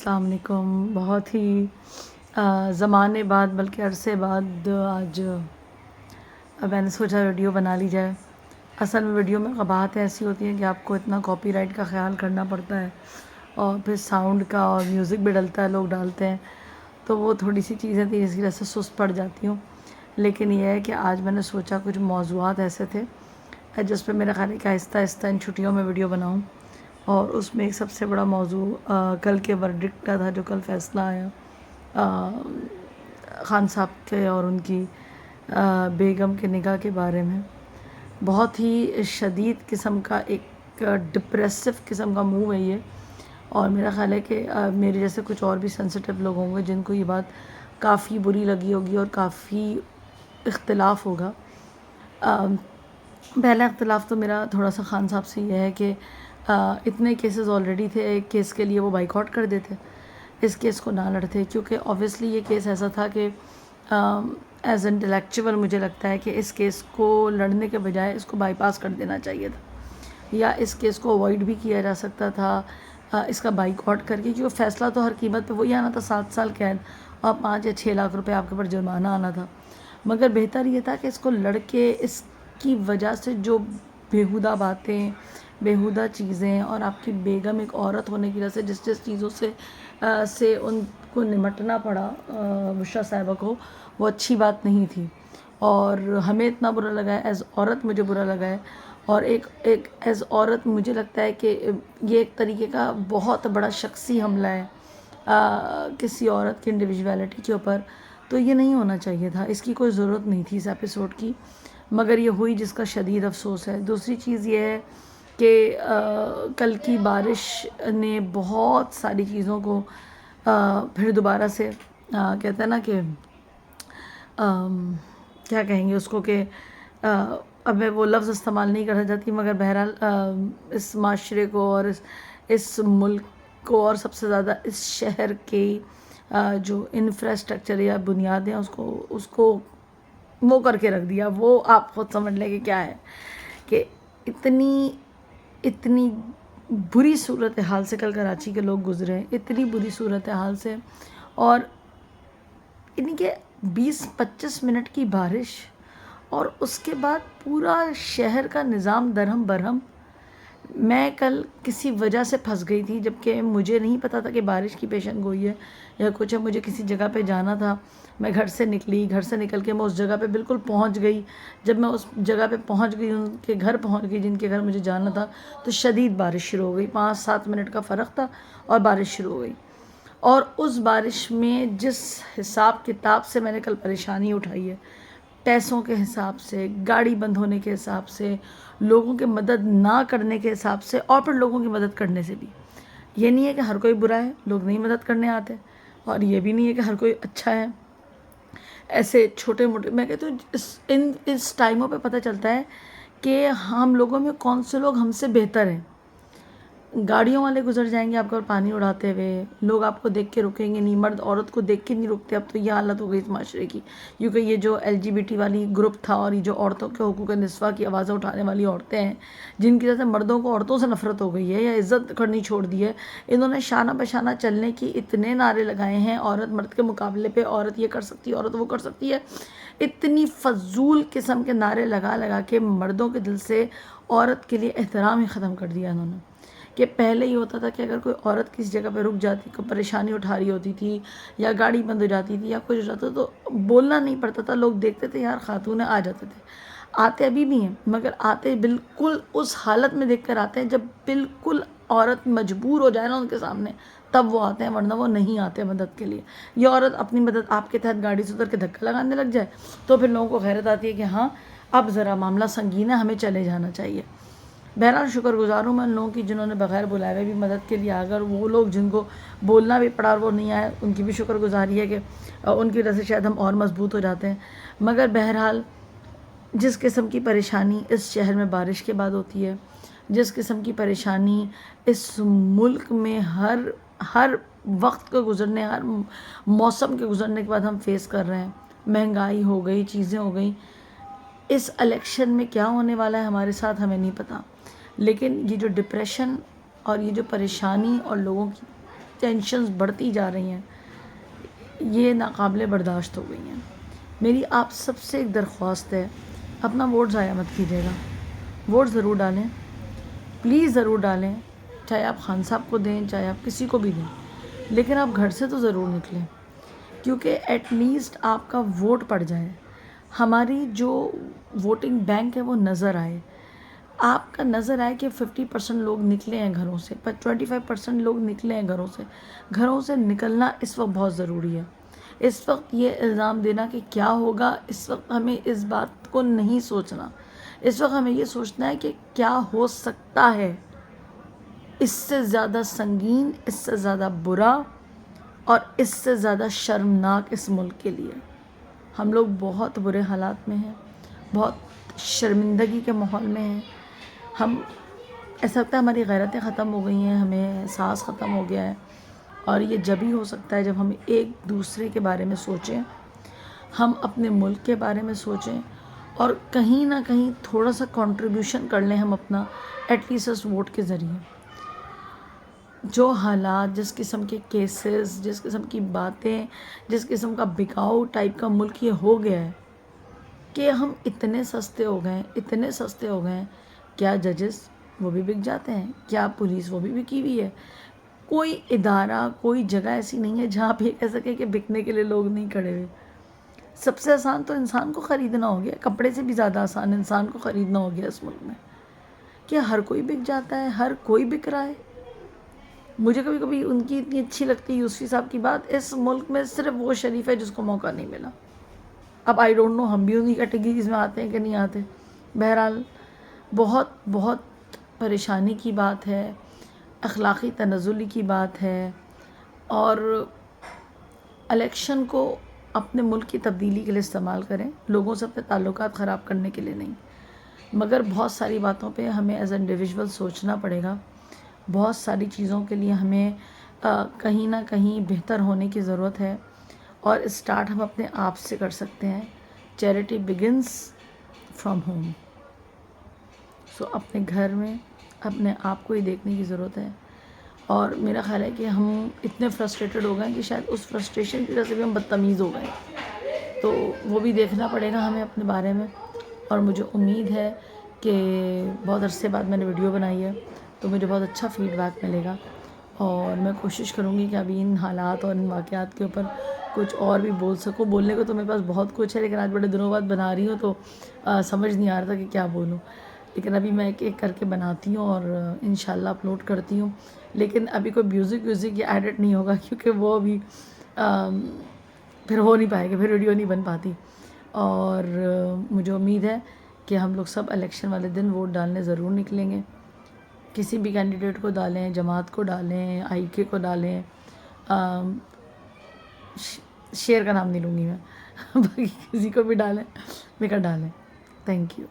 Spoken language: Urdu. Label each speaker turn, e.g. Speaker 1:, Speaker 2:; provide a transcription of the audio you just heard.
Speaker 1: السلام علیکم. بہت ہی زمانے بعد بلکہ عرصے بعد آج میں نے سوچا ویڈیو بنا لی جائے. اصل میں ویڈیو میں قباحتیں ایسی ہوتی ہیں کہ آپ کو اتنا کاپی رائٹ کا خیال کرنا پڑتا ہے اور پھر ساؤنڈ کا اور میوزک بھی ڈلتا ہے، لوگ ڈالتے ہیں، تو وہ تھوڑی سی چیزیں تھیں جس کی وجہ سے سست پڑ جاتی ہوں. لیکن یہ ہے کہ آج میں نے سوچا کچھ موضوعات ایسے تھے جس پہ میرا خیال ہے کہ آہستہ آہستہ ان چھٹیوں میں ویڈیو بناؤں. اور اس میں ایک سب سے بڑا موضوع کل کے ورڈکٹ کا تھا، جو کل فیصلہ آیا خان صاحب کے اور ان کی بیگم کے نکاح کے بارے میں. بہت ہی شدید قسم کا ایک ڈپریسو قسم کا موو ہے یہ، اور میرا خیال ہے کہ میرے جیسے کچھ اور بھی سینسیٹیو لوگ ہوں گے جن کو یہ بات کافی بری لگی ہوگی اور کافی اختلاف ہوگا. پہلا اختلاف تو میرا تھوڑا سا خان صاحب سے یہ ہے کہ اتنے کیسز آلریڈی تھے، ایک کیس کے لیے وہ بائیک آؤٹ کر دیتے، اس کیس کو نہ لڑتے، کیونکہ اوبویسلی یہ کیس ایسا تھا کہ ایز انٹلیکچوئل مجھے لگتا ہے کہ اس کیس کو لڑنے کے بجائے اس کو بائی پاس کر دینا چاہیے تھا، یا اس کیس کو اوائڈ بھی کیا جا سکتا تھا اس کا بائیک آؤٹ کر کے، کیونکہ فیصلہ تو ہر قیمت پہ وہی آنا تھا، 7 سال قید اور 5 یا 6 لاکھ روپے آپ کے اوپر جرمانہ آنا تھا. مگر بہتر یہ تھا کہ اس کو لڑ کے اس کی وجہ سے جو بیہودہ باتیں، بیہودہ چیزیں، اور آپ کی بیگم ایک عورت ہونے کی وجہ سے جس چیزوں سے ان کو نمٹنا پڑا بشریٰ صاحبہ کو، وہ اچھی بات نہیں تھی. اور ہمیں اتنا برا لگا ہے، ایز عورت مجھے برا لگا ہے، اور ایک ایز عورت مجھے لگتا ہے کہ یہ ایک طریقے کا بہت بڑا شخصی حملہ ہے کسی عورت کی انڈیویجویلٹی کے اوپر. تو یہ نہیں ہونا چاہیے تھا، اس کی کوئی ضرورت نہیں تھی اس ایپیسوڈ کی، مگر یہ ہوئی جس کا شدید افسوس ہے. دوسری چیز یہ ہے کہ کل کی بارش نے بہت ساری چیزوں کو پھر دوبارہ سے کہتے ہیں نا کہ کیا کہیں گے اس کو، کہ اب میں وہ لفظ استعمال نہیں کرنا چاہتی، مگر بہرحال اس معاشرے کو اور اس ملک کو اور سب سے زیادہ اس شہر کے جو انفراسٹرکچر یا بنیادیں اس کو وہ کر کے رکھ دیا. وہ آپ خود سمجھ لیں کہ کیا ہے، کہ اتنی بری صورتحال سے کل کراچی کے لوگ گزرے، اتنی بری صورتحال سے، اور یعنی کہ 20-25 منٹ کی بارش اور اس کے بعد پورا شہر کا نظام درہم برہم. میں کل کسی وجہ سے پھنس گئی تھی، جبکہ مجھے نہیں پتا تھا کہ بارش کی پیشن گوئی ہے یا کچھ ہے. مجھے کسی جگہ پہ جانا تھا، میں گھر سے نکل کے میں اس جگہ پہ بالکل پہنچ گئی. جب میں اس جگہ پہ پہنچ گئی، ان کے گھر پہنچ گئی جن کے گھر مجھے جانا تھا، تو شدید بارش شروع ہو گئی. 5-7 منٹ کا فرق تھا اور بارش شروع ہو گئی. اور اس بارش میں جس حساب کتاب سے میں نے کل پریشانی اٹھائی ہے، پیسوں کے حساب سے، گاڑی بند ہونے کے حساب سے، لوگوں کی مدد نہ کرنے کے حساب سے، اور پھر لوگوں کی مدد کرنے سے بھی. یہ نہیں ہے کہ ہر کوئی برا ہے، لوگ نہیں مدد کرنے آتے، اور یہ بھی نہیں ہے کہ ہر کوئی اچھا ہے. ایسے چھوٹے موٹے، میں کہتی ہوں اس ٹائموں پہ پتہ چلتا ہے کہ ہم لوگوں میں کون سے لوگ ہم سے بہتر ہیں. گاڑیوں والے گزر جائیں گے آپ کا پانی اڑاتے ہوئے، لوگ آپ کو دیکھ کے رکیں گے نہیں، مرد عورت کو دیکھ کے نہیں رکتے. اب تو یہ حالت ہو گئی اس معاشرے کی، کیونکہ یہ جو LGBT والی گروپ تھا اور یہ جو عورتوں کے حقوق نسواں کی آوازیں اٹھانے والی عورتیں ہیں، جن کی وجہ سے مردوں کو عورتوں سے نفرت ہو گئی ہے یا عزت کرنی چھوڑ دی ہے، انہوں نے شانہ بشانہ چلنے کی اتنے نعرے لگائے ہیں، عورت مرد کے مقابلے پہ، عورت یہ کر سکتی ہے، عورت وہ کر سکتی ہے. اتنی فضول قسم کے نعرے لگا کے مردوں کے دل سے عورت کے لیے احترام ہی ختم کر دیا انہوں نے. کہ پہلے یہ ہوتا تھا کہ اگر کوئی عورت کسی جگہ پہ رک جاتی، کوئی پریشانی اٹھا رہی ہوتی تھی یا گاڑی بند ہو جاتی تھی یا کچھ ہو جاتا تو بولنا نہیں پڑتا تھا، لوگ دیکھتے تھے یار خاتون آ جاتے تھے. آتے ابھی بھی ہیں، مگر آتے بالکل اس حالت میں دیکھ کر آتے ہیں جب بالکل عورت مجبور ہو جائے نا ان کے سامنے، تب وہ آتے ہیں، ورنہ وہ نہیں آتے مدد کے لیے. یہ عورت اپنی مدد آپ کے تحت گاڑی سے اتر کے دھکا لگانے لگ جائے تو پھر لوگوں کو غیرت آتی ہے کہ ہاں اب ذرا معاملہ سنگین ہے، ہمیں چلے جانا چاہیے. بہرحال شکر گزار ہوں میں ان لوگوں کی جنہوں نے بغیر بلائے ہوئے بھی مدد کے لیے، اگر وہ لوگ جن کو بولنا بھی پڑا اور وہ نہیں آئے، ان کی بھی شکر گزاری ہے کہ ان کی وجہ سے شاید ہم اور مضبوط ہو جاتے ہیں. مگر بہرحال جس قسم کی پریشانی اس شہر میں بارش کے بعد ہوتی ہے، جس قسم کی پریشانی اس ملک میں ہر وقت کے گزرنے، ہر موسم کے گزرنے کے بعد ہم فیس کر رہے ہیں، مہنگائی ہو گئی، چیزیں ہو گئیں. اس الیکشن میں کیا ہونے والا ہے ہمارے ساتھ ہمیں نہیں پتہ، لیکن یہ جو ڈپریشن اور یہ جو پریشانی اور لوگوں کی ٹینشنز بڑھتی جا رہی ہیں، یہ ناقابل برداشت ہو گئی ہیں۔ میری آپ سب سے ایک درخواست ہے، اپنا ووٹ ضائع مت کیجیے گا، ووٹ ضرور ڈالیں، پلیز ضرور ڈالیں، چاہے آپ خان صاحب کو دیں، چاہے آپ کسی کو بھی دیں، لیکن آپ گھر سے تو ضرور نکلیں، کیونکہ ایٹ لیسٹ آپ کا ووٹ پڑ جائے، ہماری جو ووٹنگ بینک ہے وہ نظر آئے، آپ کا نظر آئے کہ 50% لوگ نکلے ہیں گھروں سے، 25% لوگ نکلے ہیں گھروں سے نکلنا اس وقت بہت ضروری ہے۔ اس وقت یہ الزام دینا کہ کیا ہوگا، اس وقت ہمیں اس بات کو نہیں سوچنا، اس وقت ہمیں یہ سوچنا ہے کہ کیا ہو سکتا ہے اس سے زیادہ سنگین، اس سے زیادہ برا اور اس سے زیادہ شرمناک اس ملک کے لیے۔ ہم لوگ بہت برے حالات میں ہیں، بہت شرمندگی کے ماحول میں ہیں، ہم ایسا لگتا ہے ہماری غیرتیں ختم ہو گئی ہیں، ہمیں احساس ختم ہو گیا ہے، اور یہ جب ہی ہو سکتا ہے جب ہم ایک دوسرے کے بارے میں سوچیں، ہم اپنے ملک کے بارے میں سوچیں، اور کہیں نہ کہیں تھوڑا سا کنٹریبیوشن کر لیں ہم اپنا، ایٹ لیسٹ اس ووٹ کے ذریعے۔ جو حالات، جس قسم کے کیسز، جس قسم کی باتیں، جس قسم کا بکاؤ ٹائپ کا ملک یہ ہو گیا ہے کہ ہم اتنے سستے ہو گئے ہیں، اتنے سستے ہو گئے ہیں، کیا ججز وہ بھی بک جاتے ہیں، کیا پولیس وہ بھی بکی ہوئی ہے، کوئی ادارہ، کوئی جگہ ایسی نہیں ہے جہاں پہ یہ کہہ سکے کہ بکنے کے لیے لوگ نہیں کھڑے ہوئے۔ سب سے آسان تو انسان کو خریدنا ہو گیا، کپڑے سے بھی زیادہ آسان انسان کو خریدنا ہو گیا اس ملک میں، کہ ہر کوئی بک جاتا ہے، ہر کوئی بک رہا ہے۔ مجھے کبھی کبھی ان کی اتنی اچھی لگتی ہے یوسفی صاحب کی بات، اس ملک میں صرف وہ شریف ہے جس کو موقع نہیں ملا۔ اب آئی ڈونٹ نو ہم بھی انہی کیٹیگریز میں آتے ہیں کہ نہیں آتے۔ بہرحال بہت بہت پریشانی کی بات ہے، اخلاقی تنزلی کی بات ہے، اور الیکشن کو اپنے ملک کی تبدیلی کے لیے استعمال کریں، لوگوں سے اپنے تعلقات خراب کرنے کے لیے نہیں۔ مگر بہت ساری باتوں پہ ہمیں ایز انڈیویژول سوچنا پڑے گا، بہت ساری چیزوں کے لیے ہمیں کہیں نہ کہیں بہتر ہونے کی ضرورت ہے، اور اسٹارٹ ہم اپنے آپ سے کر سکتے ہیں۔ Charity begins from home. So اپنے گھر میں اپنے آپ کو ہی دیکھنے کی ضرورت ہے، اور میرا خیال ہے کہ ہم اتنے فرسٹریٹڈ ہو گئے ہیں کہ شاید اس فرسٹریشن کی وجہ سے بھی ہم بدتمیز ہو گئے ہیں، تو وہ بھی دیکھنا پڑے گا ہمیں اپنے بارے میں۔ اور مجھے امید ہے کہ بہت عرصے بعد میں نے ویڈیو بنائی ہے تو مجھے بہت اچھا فیڈ بیک ملے گا، اور میں کوشش کروں گی کہ ابھی ان حالات اور ان واقعات کے اوپر کچھ اور بھی بول سکوں۔ بولنے کو تو میرے پاس بہت کچھ ہے، لیکن آج بڑے دنوں بعد بنا رہی ہوں تو سمجھ نہیں آ رہا تھا کہ کیا بولوں، لیکن ابھی میں ایک ایک کر کے بناتی ہوں اور انشاءاللہ اپلوڈ کرتی ہوں۔ لیکن ابھی کوئی میوزک یہ ایڈٹ نہیں ہوگا، کیونکہ وہ ابھی پھر ہو نہیں پائے گا، پھر ویڈیو نہیں بن پاتی۔ اور مجھے امید ہے کہ ہم لوگ سب الیکشن والے دن ووٹ ڈالنے ضرور نکلیں گے، کسی بھی کینڈیڈیٹ کو ڈالیں، جماعت کو ڈالیں، آئی کے کو ڈالیں، شیر کا نام نہیں لوں گی میں، باقی کسی کو بھی ڈالیں، مل کر ڈالیں۔ Thank you.